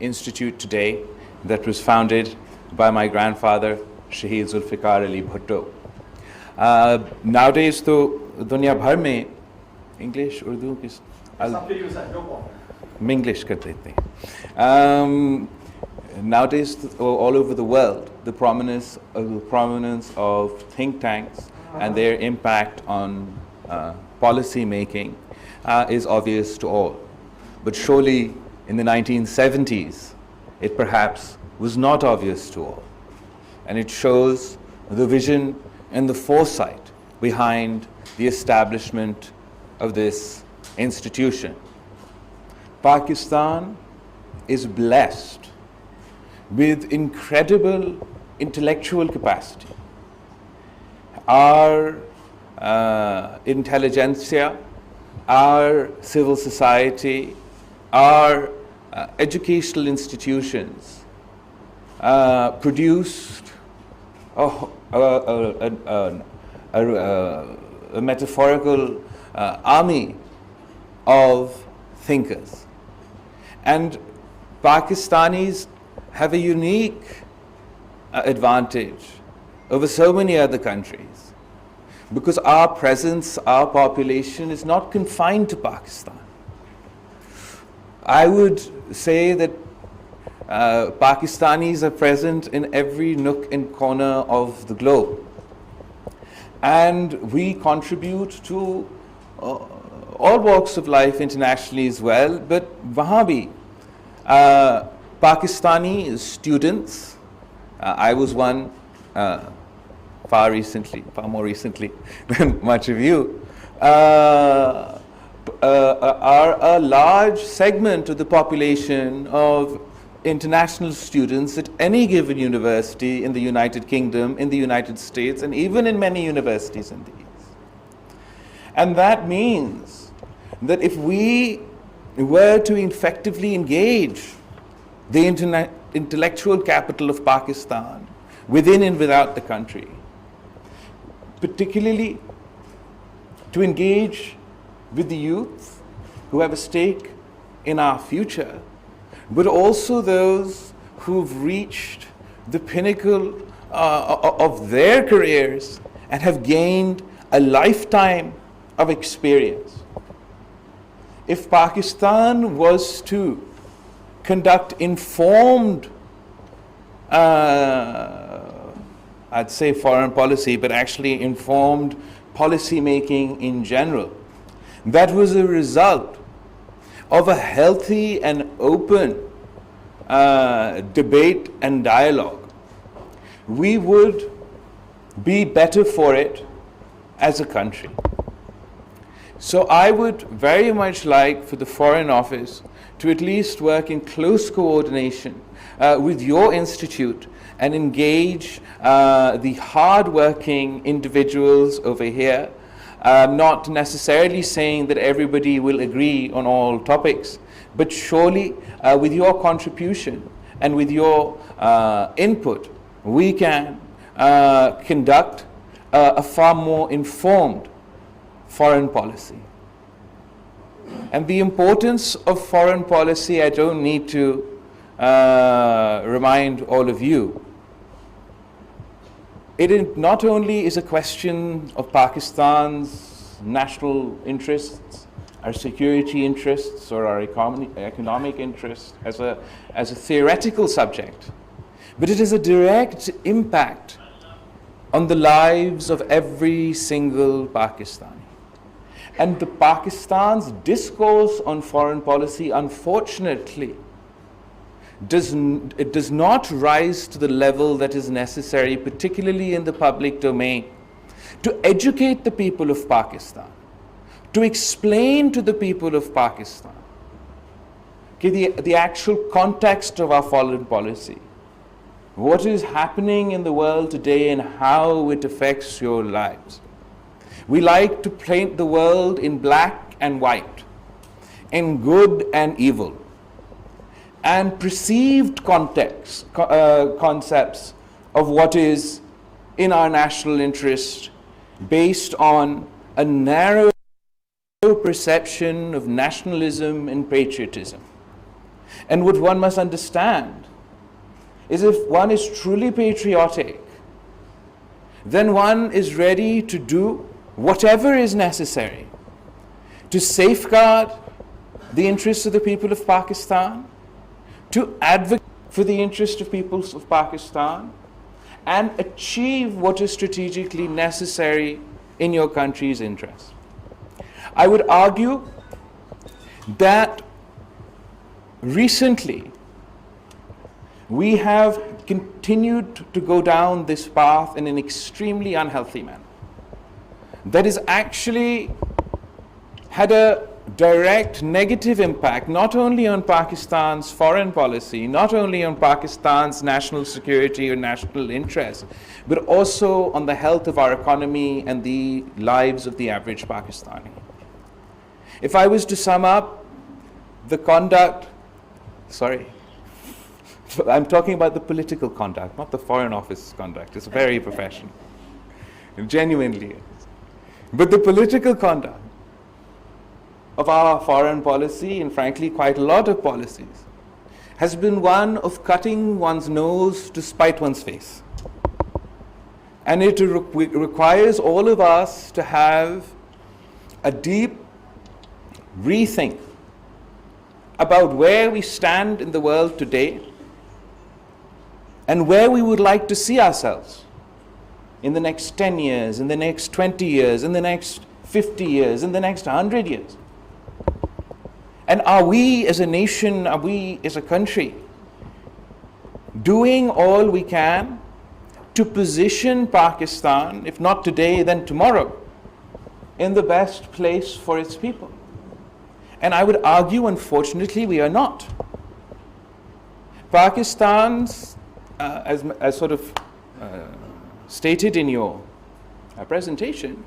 institute today that was founded by my grandfather, Shaheed Zulfikar Ali Bhutto. Nowadays, तो दुनिया भर में English, Urdu, English कर देते हैं. Nowadays, all over the world, the prominence of think tanks and their impact on policy making is obvious to all. But surely in the 1970s, it perhaps was not obvious to all. And it shows the vision and the foresight behind the establishment of this institution. Pakistan is blessed with incredible intellectual capacity. Our intelligentsia, our civil society, our educational institutions produced a metaphorical army of thinkers. And Pakistanis have a unique advantage over so many other countries because our presence, our population is not confined to Pakistan. I would say that Pakistanis are present in every nook and corner of the globe. And we contribute to all walks of life internationally as well, but Wahabi, Pakistani students, I was one far more recently than much of you, are a large segment of the population of international students at any given university in the United Kingdom, in the United States, and even in many universities in the East. And that means that if we were to effectively engage the intellectual capital of Pakistan within and without the country, particularly to engage with the youth who have a stake in our future, but also those who've reached the pinnacle of their careers and have gained a lifetime of experience. If Pakistan was to conduct informed, I'd say foreign policy, but actually informed policy making in general, that was a result of a healthy and open debate and dialogue, we would be better for it as a country. So I would very much like for the Foreign Office to at least work in close coordination with your institute and engage the hard-working individuals over here. Not necessarily saying that everybody will agree on all topics, but surely with your contribution and with your input, we can conduct a far more informed foreign policy. And the importance of foreign policy, I don't need to remind all of you. It not only is a question of Pakistan's national interests, our security interests, or our economic interests as a theoretical subject, but it has a direct impact on the lives of every single Pakistani. And the Pakistan's discourse on foreign policy, unfortunately, does not rise to the level that is necessary, particularly in the public domain, to educate the people of Pakistan, to explain to the people of Pakistan the actual context of our foreign policy, what is happening in the world today and how it affects your lives. We like to paint the world in black and white, in good and evil, and perceived concepts of what is in our national interest based on a narrow perception of nationalism and patriotism. And what one must understand is if one is truly patriotic, then one is ready to do whatever is necessary to safeguard the interests of the people of Pakistan, to advocate for the interest of peoples of Pakistan, and achieve what is strategically necessary in your country's interest. I would argue that recently we have continued to go down this path in an extremely unhealthy manner that has actually had a direct negative impact not only on Pakistan's foreign policy, not only on Pakistan's national security or national interests, but also on the health of our economy and the lives of the average Pakistani. If I was to sum up the conduct, I'm talking about the political conduct, not the Foreign Office conduct. It's very professional. It genuinely is. But the political conduct of our foreign policy, and frankly quite a lot of policies, has been one of cutting one's nose to spite one's face. And it requires all of us to have a deep rethink about where we stand in the world today and where we would like to see ourselves in the next 10 years, in the next 20 years, in the next 50 years, in the next 100 years. And are we as a nation, are we as a country doing all we can to position Pakistan, if not today, then tomorrow, in the best place for its people? And I would argue, unfortunately, we are not. Pakistan's, as sort of stated in your presentation,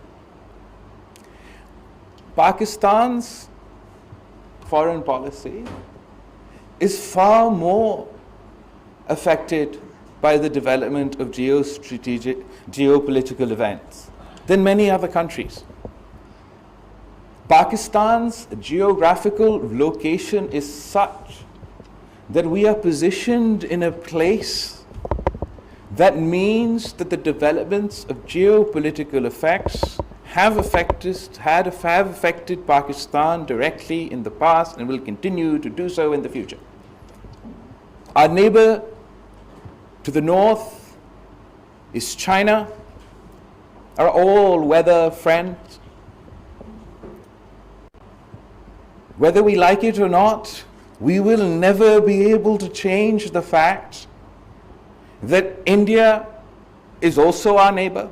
Pakistan's foreign policy is far more affected by the development of geopolitical events than many other countries. Pakistan's geographical location is such that we are positioned in a place that means that the developments of geopolitical effects have affected Pakistan directly in the past and will continue to do so in the future. Our neighbor to the north is China, our all-weather friend. Whether we like it or not, we will never be able to change the fact that India is also our neighbor.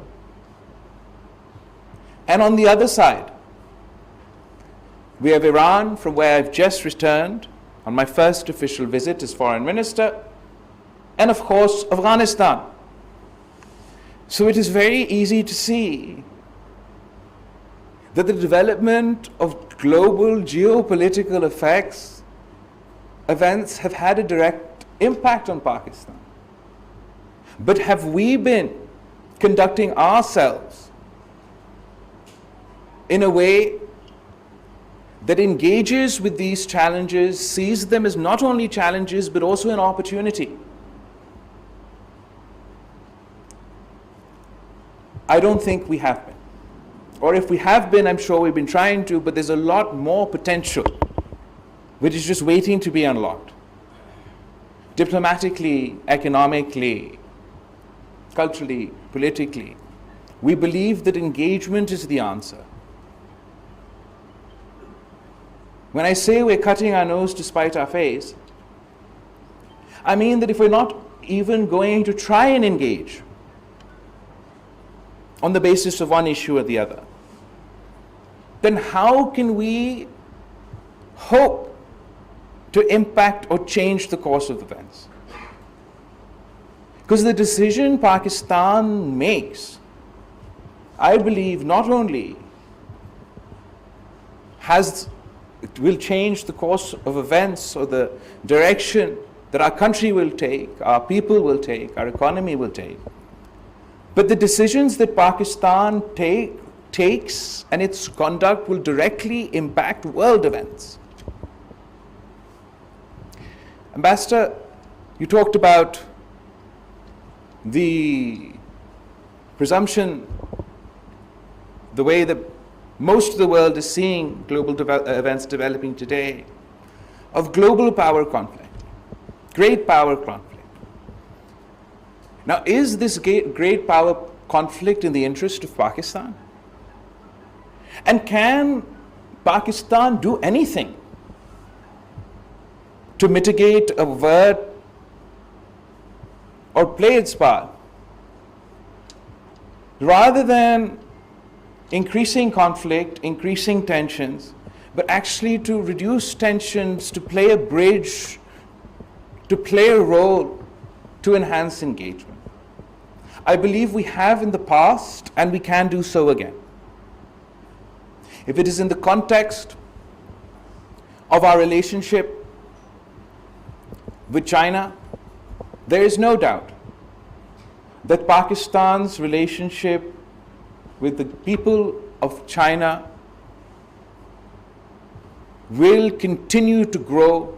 And on the other side, we have Iran, from where I've just returned on my first official visit as foreign minister, and of course, Afghanistan. So it is very easy to see that the development of global geopolitical events have had a direct impact on Pakistan. But have we been conducting ourselves in a way that engages with these challenges, sees them as not only challenges but also an opportunity? I don't think we have been. Or if we have been, I'm sure we've been trying to, but there's a lot more potential which is just waiting to be unlocked. Diplomatically, economically, culturally, politically, we believe that engagement is the answer. When I say we're cutting our nose to spite our face, I mean that if we're not even going to try and engage on the basis of one issue or the other, then how can we hope to impact or change the course of events? Because the decision Pakistan makes, I believe, not only it will change the course of events or the direction that our country will take, our people will take, our economy will take, but the decisions that Pakistan takes and its conduct will directly impact world events. Ambassador, you talked about the presumption, the way that most of the world is seeing global events developing today, of global power conflict, great power conflict. Now, is this great power conflict in the interest of Pakistan? And can Pakistan do anything to mitigate, avert, or play its part, rather than increasing conflict, increasing tensions, but actually to reduce tensions, to play a bridge, to play a role, to enhance engagement? I believe we have in the past, and we can do so again. If it is in the context of our relationship with China, there is no doubt that Pakistan's relationship with the people of China will continue to grow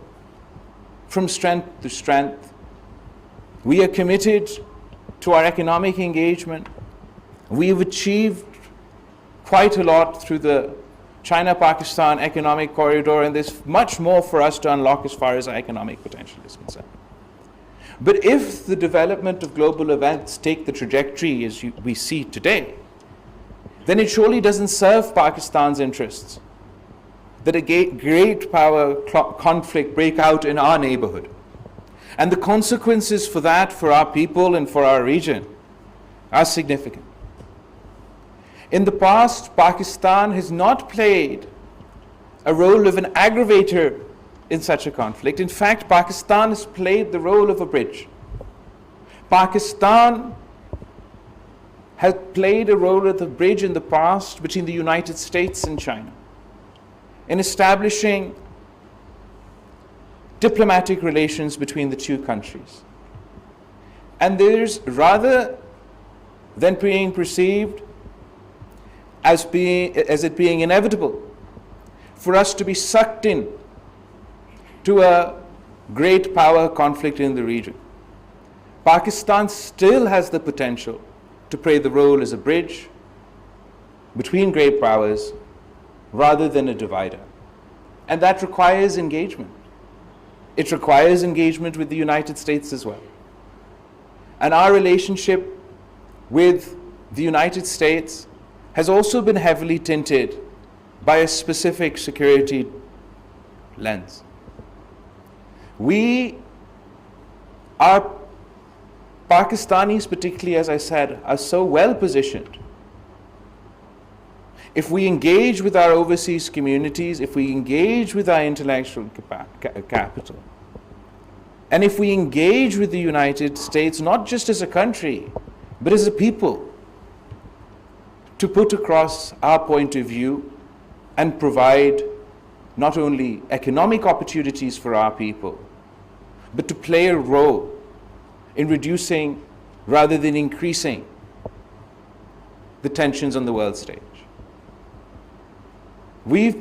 from strength to strength. We are committed to our economic engagement. We have achieved quite a lot through the China-Pakistan economic corridor, and there's much more for us to unlock as far as our economic potential is concerned. But if the development of global events take the trajectory as we see today, then it surely doesn't serve Pakistan's interests that a great power conflict break out in our neighborhood. And the consequences for that, for our people and for our region, are significant. In the past, Pakistan has not played a role of an aggravator in such a conflict. In fact, Pakistan has played the role of a bridge. Pakistan has played a role of the bridge in the past between the United States and China in establishing diplomatic relations between the two countries. And there's, rather than being perceived as it being inevitable for us to be sucked in to a great power conflict in the region, Pakistan still has the potential to play the role as a bridge between great powers rather than a divider. And that requires engagement. It requires engagement with the United States as well. And our relationship with the United States has also been heavily tinted by a specific security lens. Our Pakistanis particularly, as I said, are so well positioned. If we engage with our overseas communities, if we engage with our intellectual capital, and if we engage with the United States, not just as a country, but as a people, to put across our point of view and provide not only economic opportunities for our people, but to play a role in reducing rather than increasing the tensions on the world stage. We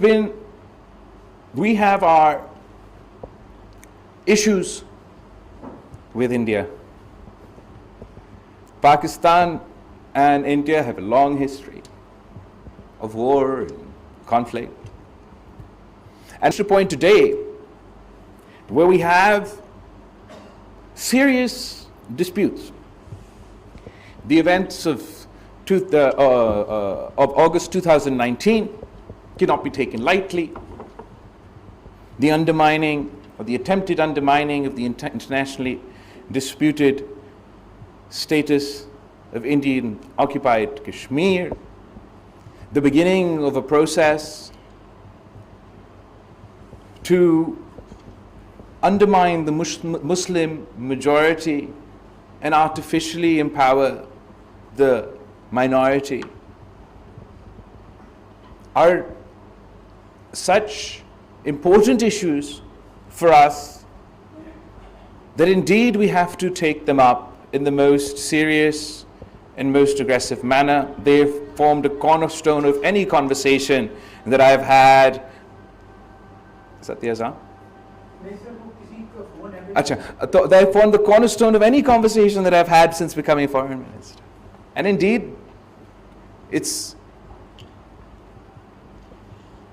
have our issues with India. Pakistan and India have a long history of war and conflict. And to the point today where we have serious disputes. The events of August 2019 cannot be taken lightly. The undermining, or the attempted undermining, of the internationally disputed status of Indian occupied Kashmir, the beginning of a process to undermine the Muslim majority and artificially empower the minority, are such important issues for us that indeed we have to take them up in the most serious and most aggressive manner. They've formed a cornerstone of any conversation that I've had. Is that the azan? Acha, they formed the cornerstone of any conversation that I've had since becoming foreign minister. And indeed, it's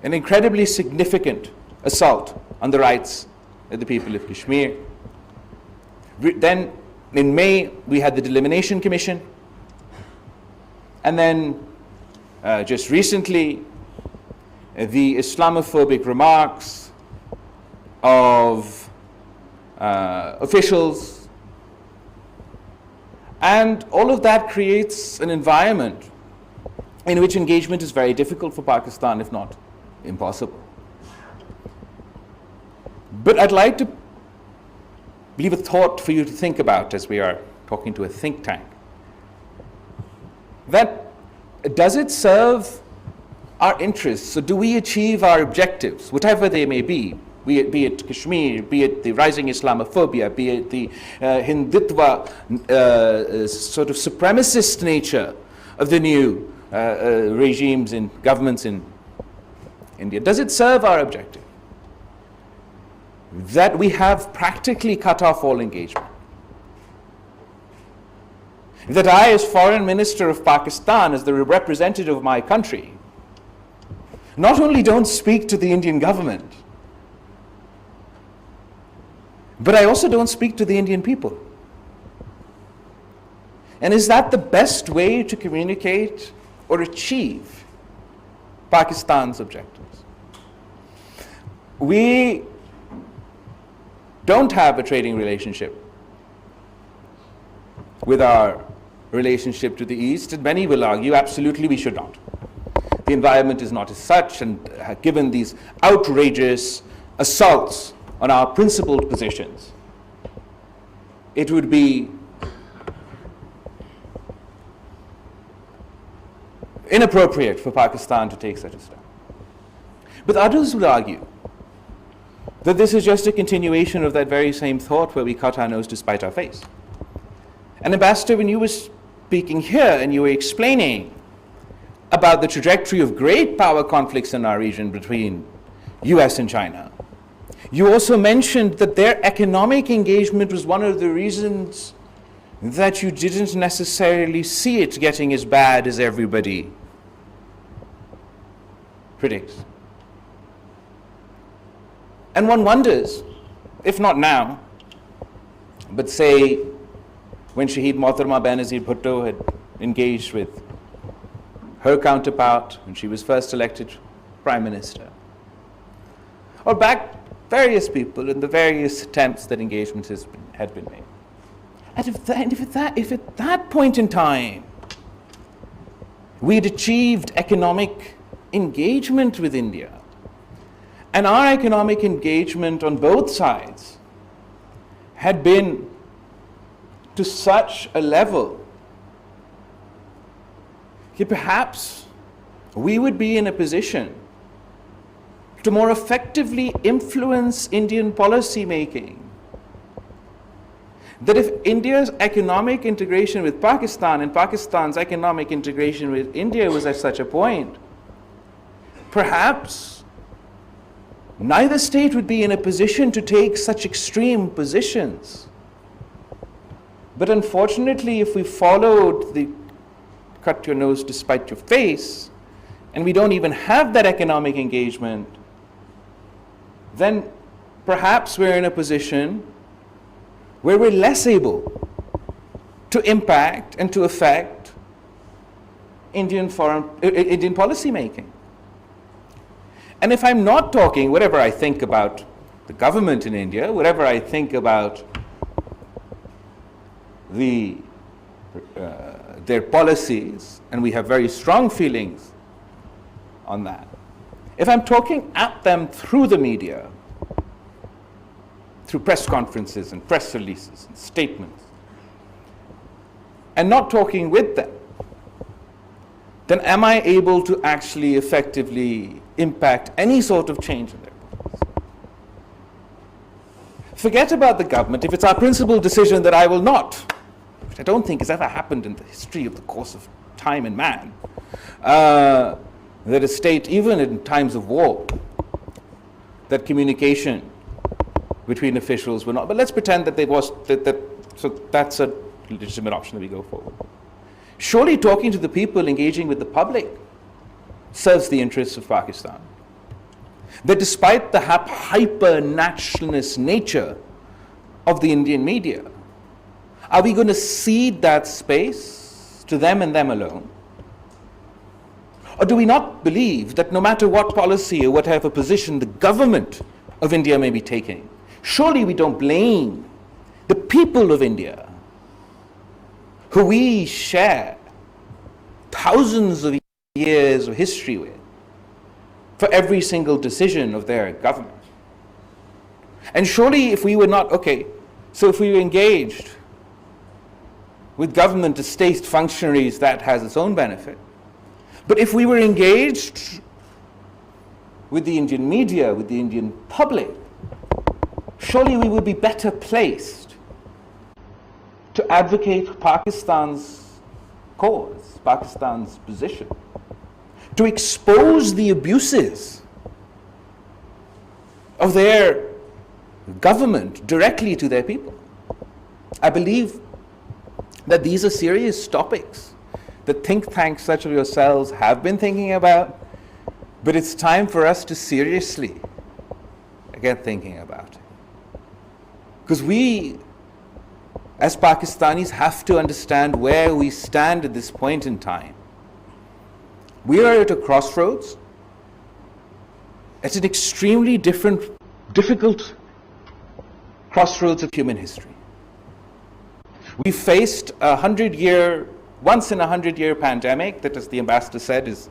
an incredibly significant assault on the rights of the people of Kashmir. Then, in May, we had the Delimitation Commission. And then, just recently, the Islamophobic remarks of officials. And all of that creates an environment in which engagement is very difficult for Pakistan, if not impossible. But I'd like to leave a thought for you to think about as we are talking to a think tank. That does it serve our interests? So do we achieve our objectives, whatever they may be it Kashmir, be it the rising Islamophobia, be it the Hindutva sort of supremacist nature of the new regimes and governments in India? Does it serve our objective? That we have practically cut off all engagement. That I, as Foreign Minister of Pakistan, as the representative of my country, not only don't speak to the Indian government, but I also don't speak to the Indian people. And is that the best way to communicate or achieve Pakistan's objectives? We don't have a trading relationship with our relationship to the East, and many will argue absolutely we should not. The environment is not as such, and given these outrageous assaults on our principled positions, it would be inappropriate for Pakistan to take such a step. But others would argue that this is just a continuation of that very same thought where we cut our nose to spite our face. And Ambassador, when you were speaking here and you were explaining about the trajectory of great power conflicts in our region between US and China, you also mentioned that their economic engagement was one of the reasons that you didn't necessarily see it getting as bad as everybody predicts. And one wonders, if not now, but say when Shaheed Mohtarma Benazir Bhutto had engaged with her counterpart when she was first elected Prime Minister, or back various people in the various attempts that engagement had been made. And if at that point in time we had achieved economic engagement with India, and our economic engagement on both sides had been to such a level that perhaps we would be in a position to more effectively influence Indian policy making. That if India's economic integration with Pakistan and Pakistan's economic integration with India was at such a point, perhaps neither state would be in a position to take such extreme positions. But unfortunately, if we followed the cut your nose to spite your face, and we don't even have that economic engagement, then perhaps we're in a position where we're less able to impact and to affect Indian policy making. And if I'm not talking, whatever I think about the government in India, whatever I think about their policies, and we have very strong feelings on that. If I'm talking at them through the media, through press conferences and press releases and statements, and not talking with them, then am I able to actually effectively impact any sort of change in their policy? Forget about the government. If it's our principal decision that I will not, which I don't think has ever happened in the history of the course of time and man, that a state, even in times of war, that communication between officials were not. But let's pretend that there was, so that's a legitimate option that we go forward. Surely talking to the people, engaging with the public, serves the interests of Pakistan. That despite the hyper-nationalist nature of the Indian media, are we going to cede that space to them and them alone? Or do we not believe that no matter what policy or whatever position the government of India may be taking, surely we don't blame the people of India, who we share thousands of years of history with, for every single decision of their government? And surely if we were not, okay, so if we were engaged with government as state functionaries, that has its own benefit. But if we were engaged with the Indian media, with the Indian public, surely we would be better placed to advocate Pakistan's cause, Pakistan's position, to expose the abuses of their government directly to their people. I believe that these are serious topics that think tanks such as yourselves have been thinking about, but it's time for us to seriously get thinking about it. Because we, as Pakistanis, have to understand where we stand at this point in time. We are at a crossroads. It's an extremely difficult crossroads of human history. We faced a once in a 100-year pandemic that, as the ambassador said, is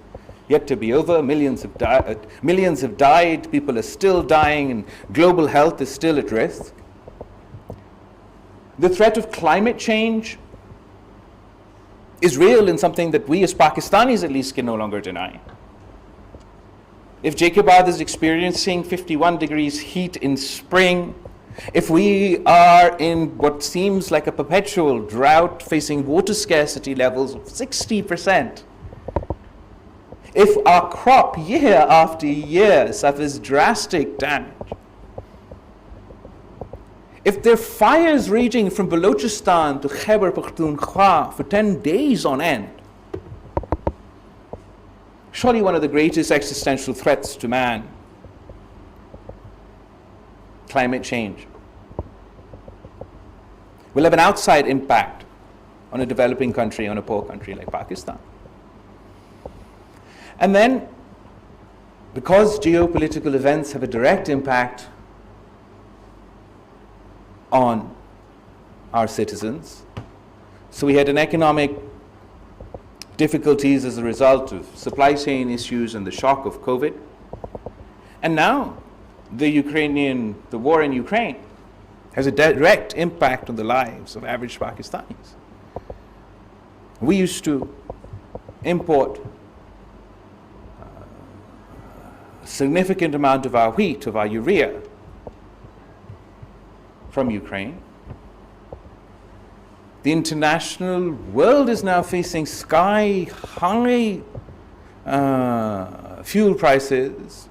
yet to be over. Millions have died, people are still dying, and global health is still at risk. The threat of climate change is real and something that we as Pakistanis at least can no longer deny. If Jacobabad is experiencing 51 degrees heat in spring, if we are in what seems like a perpetual drought facing water scarcity levels of 60%, if our crop year after year suffers drastic damage, if there are fires raging from Balochistan to Khyber Pakhtunkhwa for 10 days on end, surely one of the greatest existential threats to man, climate change, will have an outside impact on a developing country, on a poor country like Pakistan. And then, because geopolitical events have a direct impact on our citizens, so we had an economic difficulties as a result of supply chain issues and the shock of COVID. And now, the war in Ukraine has a direct impact on the lives of average Pakistanis. We used to import a significant amount of our wheat, of our urea, from Ukraine. The international world is now facing sky-high fuel prices,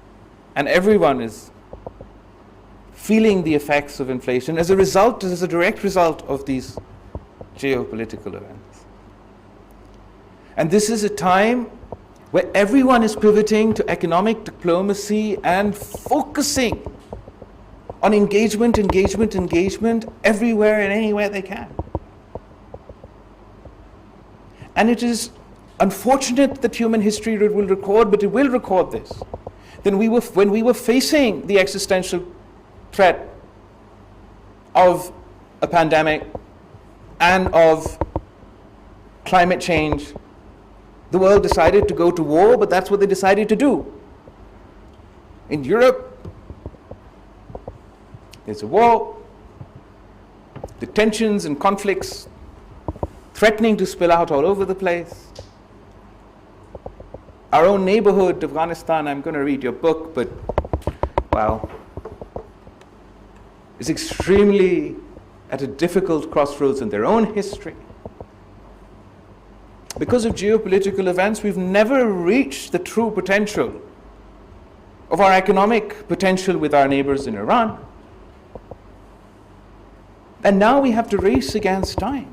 and everyone is feeling the effects of inflation as a direct result of these geopolitical events. And this is a time where everyone is pivoting to economic diplomacy and focusing on engagement everywhere and anywhere they can. And it is unfortunate that human history will record, but it will record this. When we were facing the existential threat of a pandemic and of climate change, the world decided to go to war, but that's what they decided to do. In Europe, there's a war, the tensions and conflicts threatening to spill out all over the place. Our own neighborhood, Afghanistan, I'm going to read your book, but, well, is extremely at a difficult crossroads in their own history. Because of geopolitical events, we've never reached the true potential of our economic potential with our neighbors in Iran. And now we have to race against time.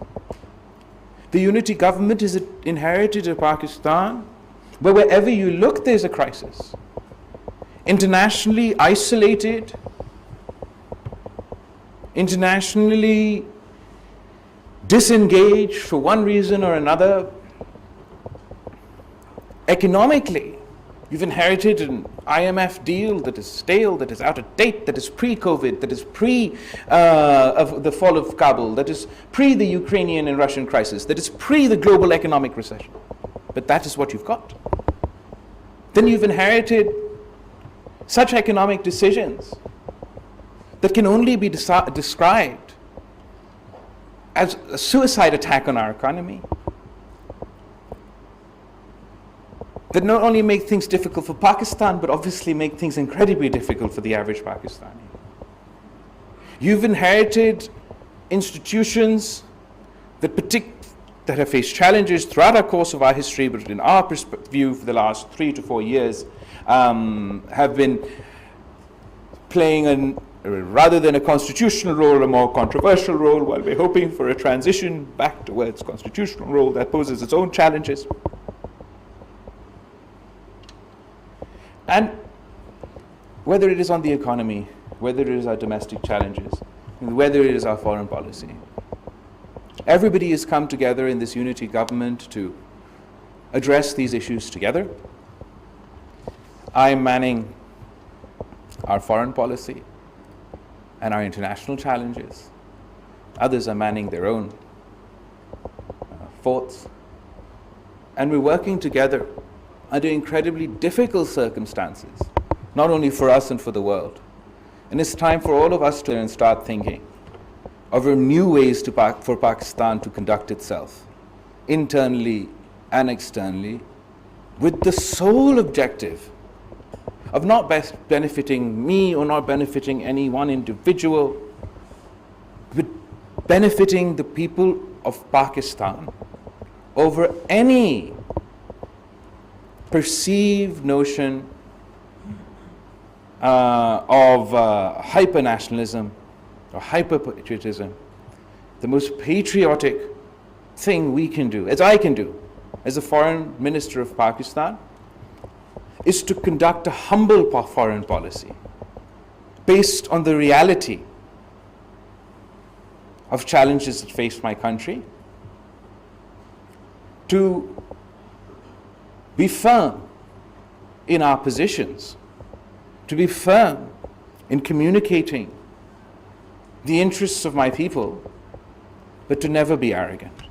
The unity government is inherited in Pakistan, where wherever you look, there's a crisis. Internationally isolated, internationally disengaged for one reason or another. Economically, you've inherited an IMF deal that is stale, that is out of date, that is pre-COVID, that is of the fall of Kabul, that is pre the Ukrainian and Russian crisis, that is pre the global economic recession. But that is what you've got. Then you've inherited such economic decisions that can only be described as a suicide attack on our economy, that not only make things difficult for Pakistan, but obviously make things incredibly difficult for the average Pakistani. You've inherited institutions that have faced challenges throughout our course of our history, but in our view for the last 3 to 4 years, have been playing rather than a constitutional role, a more controversial role, while we're hoping for a transition back towards constitutional role that poses its own challenges. And whether it is on the economy, whether it is our domestic challenges, whether it is our foreign policy, everybody has come together in this unity government to address these issues together. I am manning our foreign policy and our international challenges. Others are manning their own forts. And we're working together under incredibly difficult circumstances, not only for us and for the world. And it's time for all of us to start thinking of new ways for Pakistan to conduct itself, internally and externally, with the sole objective of not best benefiting me or not benefiting any one individual, but benefiting the people of Pakistan over any perceived notion of hyper-nationalism or hyper-patriotism. The most patriotic thing we can do, as I can do, as a foreign minister of Pakistan, is to conduct a humble foreign policy based on the reality of challenges that face my country, to be firm in our positions, to be firm in communicating the interests of my people, but to never be arrogant,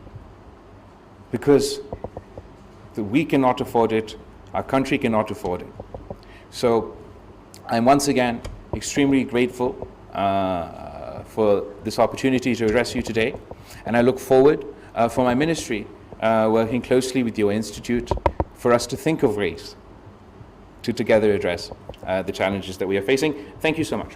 because we cannot afford it, our country cannot afford it. So I'm once again extremely grateful for this opportunity to address you today, and I look forward for my ministry working closely with your institute for us to think of ways to together address the challenges that we are facing. Thank you so much.